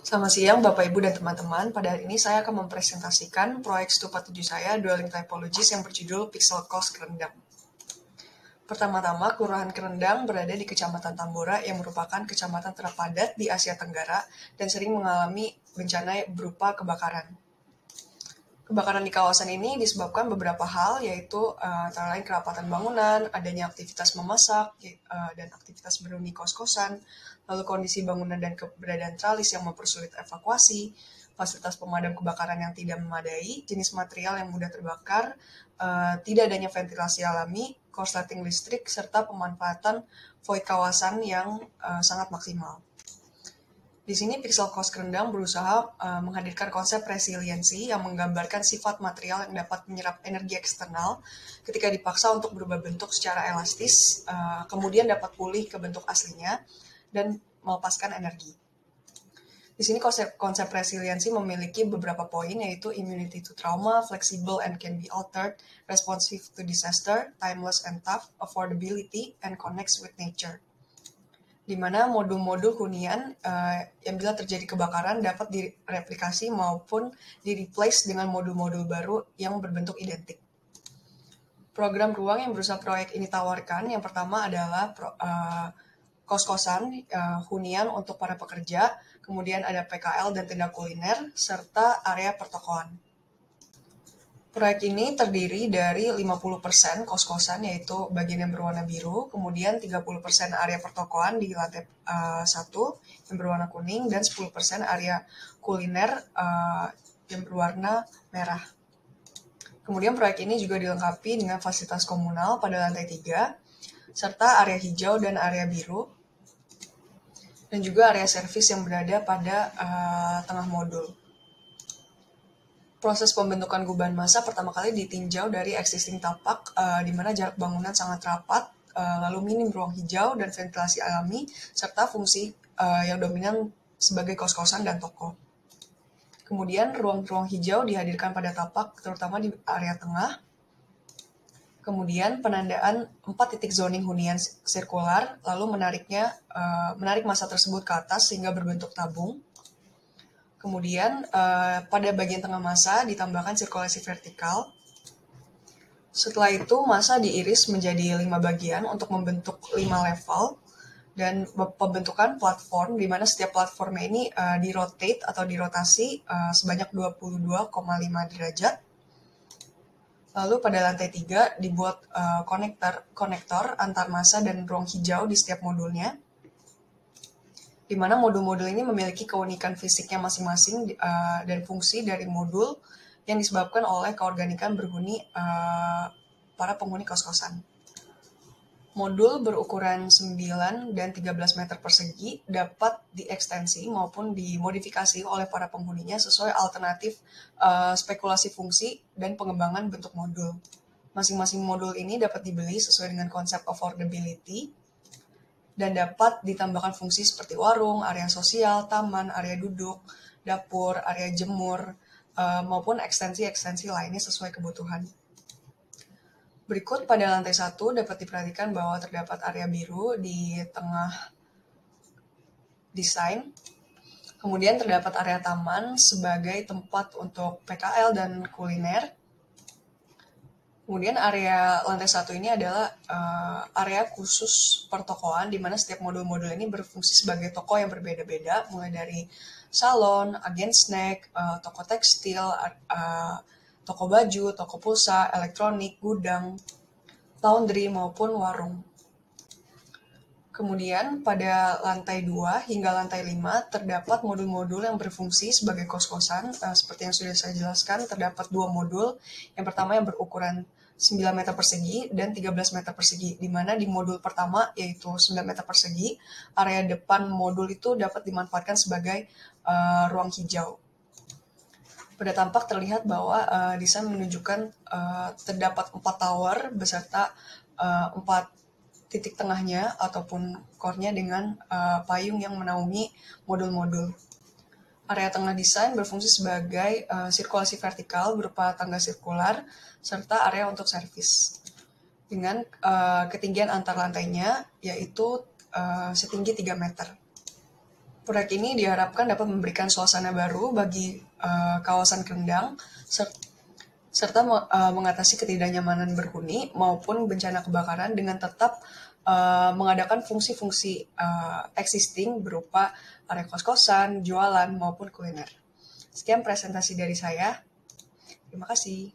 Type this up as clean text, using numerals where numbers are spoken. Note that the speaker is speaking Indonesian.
Selamat siang Bapak Ibu dan teman-teman. Pada hari ini saya akan mempresentasikan proyek studi 47 saya Dwelling Typologies yang berjudul Pixel Coast Kerendang. Pertama-tama, Kelurahan Kerendang berada di Kecamatan Tambora yang merupakan kecamatan terpadat di Asia Tenggara dan sering mengalami bencana berupa kebakaran. Kebakaran di kawasan ini disebabkan beberapa hal, yaitu antara lain kerapatan bangunan, adanya aktivitas memasak, dan aktivitas berhuni kos-kosan, lalu kondisi bangunan dan keberadaan tralis yang mempersulit evakuasi, fasilitas pemadam kebakaran yang tidak memadai, jenis material yang mudah terbakar, tidak adanya ventilasi alami, korsleting listrik, serta pemanfaatan void kawasan yang sangat maksimal. Di sini Pixel Coast Kerendang berusaha menghadirkan konsep resiliensi yang menggambarkan sifat material yang dapat menyerap energi eksternal ketika dipaksa untuk berubah bentuk secara elastis, kemudian dapat pulih ke bentuk aslinya dan melepaskan energi. Di sini konsep resiliensi memiliki beberapa poin, yaitu immunity to trauma, flexible and can be altered, responsive to disaster, timeless and tough, affordability, and connects with nature. Di mana modul-modul hunian yang bila terjadi kebakaran dapat direplikasi maupun di-replace dengan modul-modul baru yang berbentuk identik. Program ruang yang berusaha proyek ini tawarkan, yang pertama adalah kos-kosan, hunian untuk para pekerja, kemudian ada PKL dan tenda kuliner, serta area pertokoan. Proyek ini terdiri dari 50% kos-kosan, yaitu bagian yang berwarna biru, kemudian 30% area pertokoan di lantai 1 yang berwarna kuning, dan 10% area kuliner yang berwarna merah. Kemudian proyek ini juga dilengkapi dengan fasilitas komunal pada lantai 3, serta area hijau dan area biru, dan juga area servis yang berada pada tengah modul. Proses pembentukan guban massa pertama kali ditinjau dari existing tapak, di mana jarak bangunan sangat rapat, lalu minim ruang hijau dan ventilasi alami, serta fungsi yang dominan sebagai kos-kosan dan toko. Kemudian ruang-ruang hijau dihadirkan pada tapak, terutama di area tengah. Kemudian penandaan 4 titik zoning hunian sirkular, lalu menarik massa tersebut ke atas sehingga berbentuk tabung. Kemudian pada bagian tengah massa ditambahkan sirkulasi vertikal. Setelah itu massa diiris menjadi 5 bagian untuk membentuk 5 level dan pembentukan platform, di mana setiap platformnya ini dirotate atau dirotasi sebanyak 22,5 derajat. Lalu pada lantai 3 dibuat konektor antar massa dan ruang hijau di setiap modulnya, di mana modul-modul ini memiliki keunikan fisiknya masing-masing dan fungsi dari modul yang disebabkan oleh keorganikan berhuni para penghuni kos-kosan. Modul berukuran 9 dan 13 meter persegi dapat diekstensi maupun dimodifikasi oleh para penghuninya sesuai alternatif spekulasi fungsi dan pengembangan bentuk modul. Masing-masing modul ini dapat dibeli sesuai dengan konsep affordability dan dapat ditambahkan fungsi seperti warung, area sosial, taman, area duduk, dapur, area jemur, maupun ekstensi-ekstensi lainnya sesuai kebutuhan. Berikut pada lantai 1 dapat diperhatikan bahwa terdapat area biru di tengah desain. Kemudian terdapat area taman sebagai tempat untuk PKL dan kuliner. Kemudian area lantai 1 ini adalah area khusus pertokoan, di mana setiap modul-modul ini berfungsi sebagai toko yang berbeda-beda, mulai dari salon, agen snack, toko tekstil, toko baju, toko pulsa, elektronik, gudang, laundry, maupun warung. Kemudian pada lantai 2 hingga lantai 5 terdapat modul-modul yang berfungsi sebagai kos-kosan. Seperti yang sudah saya jelaskan, terdapat 2 modul. Yang pertama yang berukuran 9 meter persegi dan 13 meter persegi, di mana di modul pertama yaitu 9 meter persegi, area depan modul itu dapat dimanfaatkan sebagai ruang hijau. Pada tampak terlihat bahwa desain menunjukkan terdapat 4 tower beserta 4 titik tengahnya ataupun core-nya dengan payung yang menaungi modul-modul. Area tengah desain berfungsi sebagai sirkulasi vertikal berupa tangga sirkular serta area untuk servis dengan ketinggian antar lantainya yaitu setinggi 3 meter. Proyek ini diharapkan dapat memberikan suasana baru bagi kawasan Kendang, serta mengatasi ketidaknyamanan berhuni maupun bencana kebakaran dengan tetap mengadakan fungsi-fungsi existing berupa area kos-kosan, jualan, maupun kuliner. Sekian presentasi dari saya. Terima kasih.